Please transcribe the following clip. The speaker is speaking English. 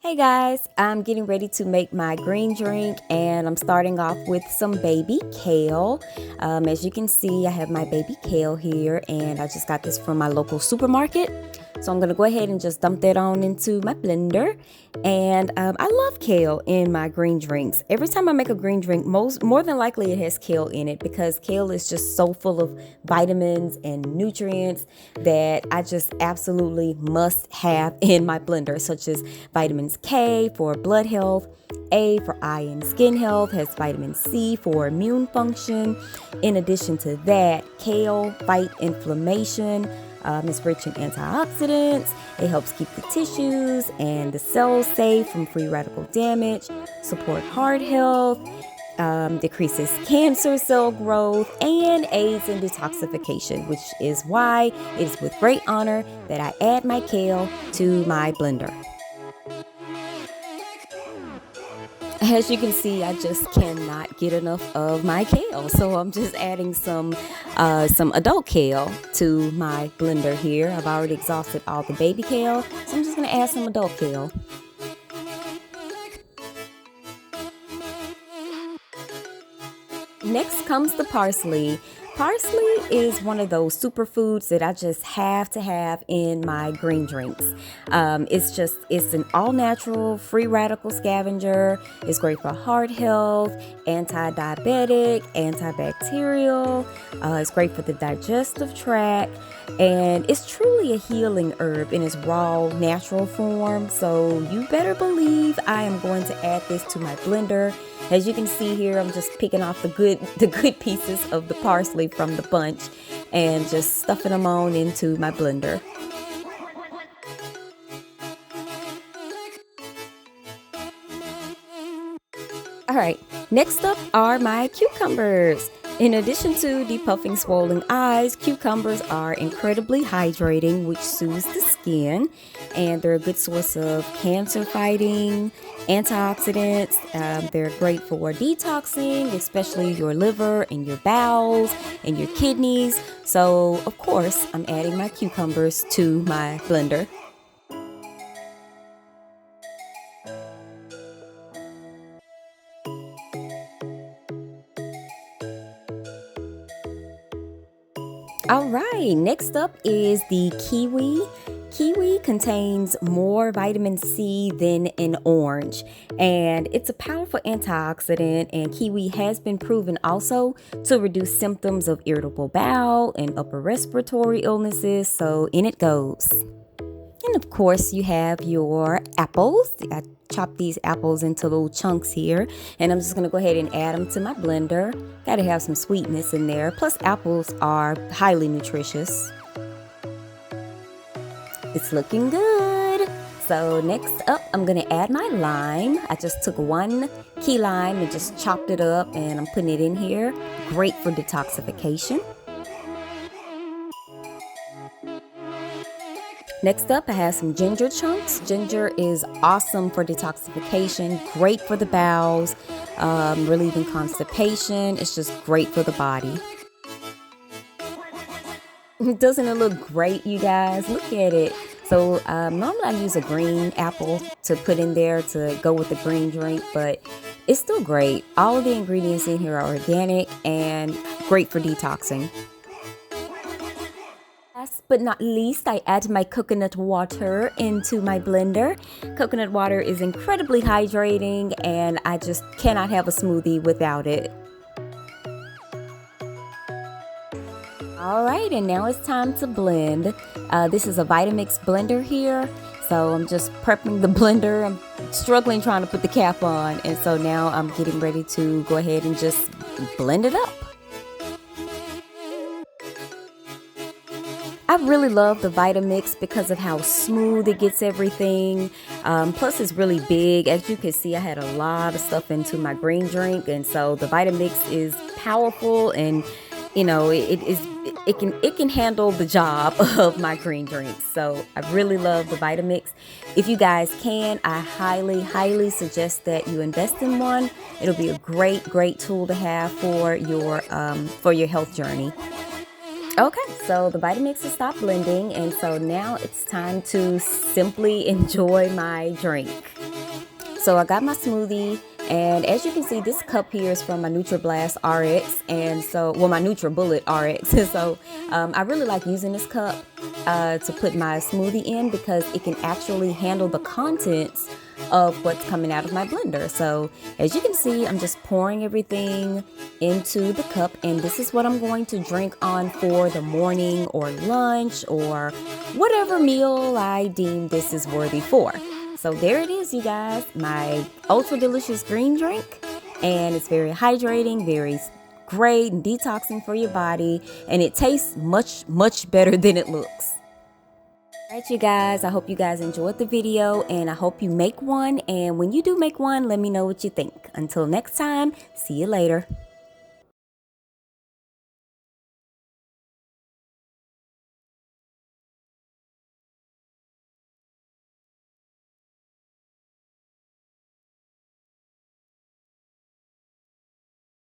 Hey guys, I'm getting ready to make my green drink and I'm starting off with some baby kale. As you can see, I have my baby kale here and I just got this from my local supermarket. So I'm going to go ahead and just dump that on into my blender. And I love kale in my green drinks. Every time I make a green drink, more than likely it has kale in it because kale is just so full of vitamins and nutrients that I just absolutely must have in my blender, such as vitamins K for blood health, A for eye and skin health, has vitamin C for immune function. In addition to that, kale fight inflammation. It's rich in antioxidants. It helps keep the tissues and the cells safe from free radical damage, support heart health, decreases cancer cell growth, and aids in detoxification, which is why it is with great honor that I add my kale to my blender. As you can see, I just cannot get enough of my kale, so I'm just adding some adult kale to my blender here. I've already exhausted all the baby kale, so I'm just going to add some adult kale. Next comes the parsley. Parsley is one of those superfoods that I just have to have in my green drinks. It's an all-natural, free radical scavenger. It's great for heart health, anti-diabetic, antibacterial. It's great for the digestive tract. And it's truly a healing herb in its raw, natural form. So you better believe I am going to add this to my blender. As you can see here, I'm just picking off the good pieces of the parsley from the bunch and just stuffing them on into my blender. All right, next up are my cucumbers. In addition to depuffing swollen eyes, cucumbers are incredibly hydrating, which soothes the skin, and they're a good source of cancer fighting, antioxidants. They're great for detoxing, especially your liver and your bowels and your kidneys. So, of course, I'm adding my cucumbers to my blender. All right, next up is the kiwi. Kiwi contains more vitamin C than an orange, and it's a powerful antioxidant, and kiwi has been proven also to reduce symptoms of irritable bowel and upper respiratory illnesses, so in it goes. And of course, you have your apples. I chopped these apples into little chunks here, and I'm just going to go ahead and add them to my blender. Got to have some sweetness in there. Plus, apples are highly nutritious. It's looking good. So next up, I'm going to add my lime. I just took 1 key lime and just chopped it up, and I'm putting it in here. Great for detoxification. Next up, I have some ginger chunks. Ginger is awesome for detoxification, great for the bowels, relieving constipation. It's just great for the body. Doesn't it look great, you guys? Look at it. So normally I use a green apple to put in there to go with the green drink, but it's still great. All of the ingredients in here are organic and great for detoxing. Last but not least, I add my coconut water into my blender. Coconut water is incredibly hydrating, and I just cannot have a smoothie without it. All right, and now it's time to blend. This is a Vitamix blender here, so I'm just prepping the blender. I'm struggling trying to put the cap on, and so now I'm getting ready to go ahead and just blend it up. I really love the Vitamix because of how smooth it gets everything. Plus, it's really big. As you can see, I had a lot of stuff into my green drink, and so the Vitamix is powerful, and you know it can handle the job of my green drinks. So I really love the Vitamix. If you guys can, I highly suggest that you invest in one. It'll be a great tool to have for your health journey. Okay, so the Vitamix has stopped blending, and so now it's time to simply enjoy my drink. So I got my smoothie, and as you can see, this cup here is from my NutriBlast RX, and so, well, my NutriBullet RX. And so I really like using this cup to put my smoothie in because it can actually handle the contents of what's coming out of my blender. So as you can see, I'm just pouring everything into the cup, and this is what I'm going to drink on for the morning or lunch or whatever meal I deem this is worthy for. So there it is, you guys, my ultra delicious green drink, and it's very hydrating, very great and detoxing for your body, and it tastes much better than it looks. All right, you guys, I hope you guys enjoyed the video, and I hope you make one, and when you do make one, let me know what you think. Until next time, see you later.